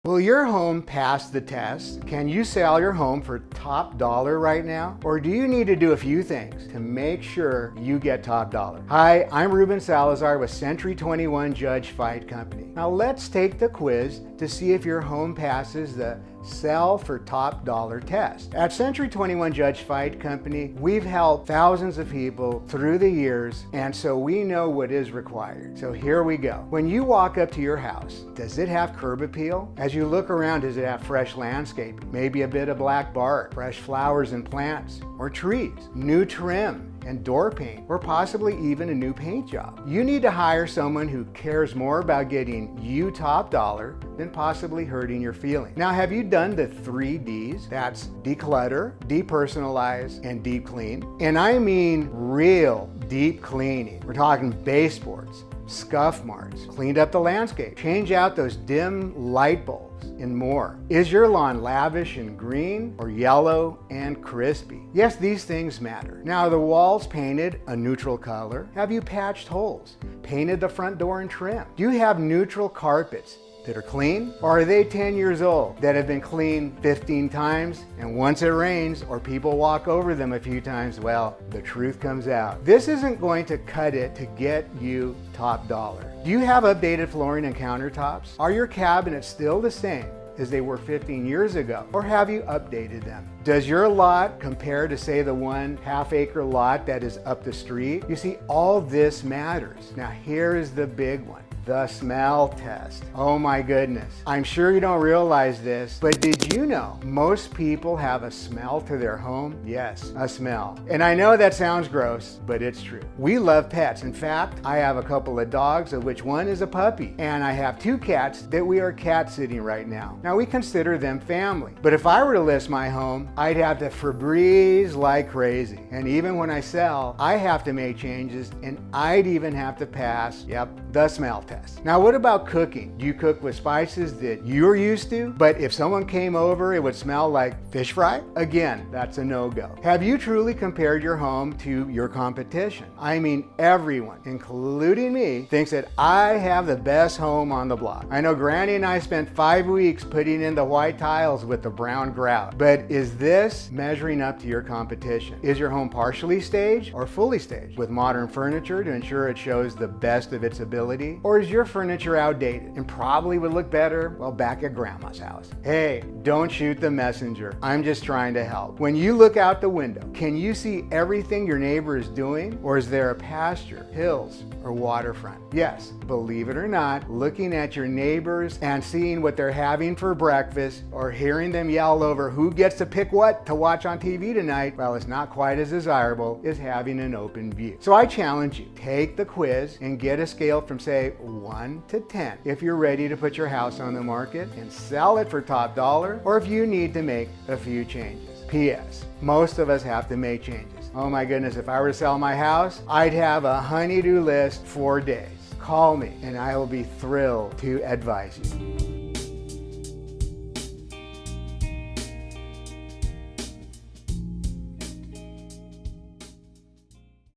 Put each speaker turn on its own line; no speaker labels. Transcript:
Will your home pass the test? Can you sell your home for top dollar right now? Or do you need to do a few things to make sure you get top dollar? Hi, I'm Reuben Salazar with Century 21 Judge Fite Company. Now let's take the quiz to see if your home passes the sell for top dollar test. At Century 21 Judge Fite Company, we've helped thousands of people through the years, and so we know what is required. So here we go. When you walk up to your house, does it have curb appeal? As you look around, does it have fresh landscaping? Maybe a bit of black bark, fresh flowers and plants, or trees, new trim, and door paint, or possibly even a new paint job. You need to hire someone who cares more about getting you top dollar than possibly hurting your feelings. Now, have you done the 3 Ds? That's declutter, depersonalize, and deep clean. And I mean real deep cleaning. We're talking baseboards, scuff marks, cleaned up the landscape, change out those dim light bulbs, and more. Is your lawn lavish and green or yellow and crispy? Yes, these things matter. Now, are the walls painted a neutral color? Have you patched holes? Painted the front door and trim? Do you have neutral carpets that are clean? Or are they 10 years old that have been cleaned 15 times, and once it rains or people walk over them a few times, well, the truth comes out. This isn't going to cut it to get you top dollar. Do you have updated flooring and countertops? Are your cabinets still the same as they were 15 years ago, or have you updated them? Does your lot compare to, say, the 1.5 acre lot that is up the street? You see, all this matters. Now here is the big one. The smell test. Oh my goodness. I'm sure you don't realize this, but did you know most people have a smell to their home? Yes, a smell. And I know that sounds gross, but it's true. We love pets. In fact, I have a couple of dogs, of which one is a puppy, and I have 2 cats that we are cat sitting right now. Now, we consider them family, but if I were to list my home, I'd have to Febreze like crazy. And even when I sell, I have to make changes, and I'd even have to pass, the smell test. Now, what about cooking? Do you cook with spices that you're used to, but if someone came over, it would smell like fish fry? Again, that's a no-go. Have you truly compared your home to your competition? I mean, everyone, including me, thinks that I have the best home on the block. I know Granny and I spent 5 weeks putting in the white tiles with the brown grout, but is this measuring up to your competition? Is your home partially staged or fully staged with modern furniture to ensure it shows the best of its ability? Or is your furniture outdated and probably would look better, well, back at grandma's house? Hey, don't shoot the messenger. I'm just trying to help. When you look out the window, can you see everything your neighbor is doing? Or is there a pasture, hills, or waterfront? Yes, believe it or not, looking at your neighbors and seeing what they're having for breakfast or hearing them yell over who gets to pick what to watch on TV tonight, well, it's not quite as desirable as having an open view. So I challenge you, take the quiz and get a scale from, say, 1 to 10 if you're ready to put your house on the market and sell it for top dollar, or if you need to make a few changes. P.S. Most of us have to make changes. Oh my goodness, if I were to sell my house, I'd have a honey-do list for days. Call me and I will be thrilled to advise you.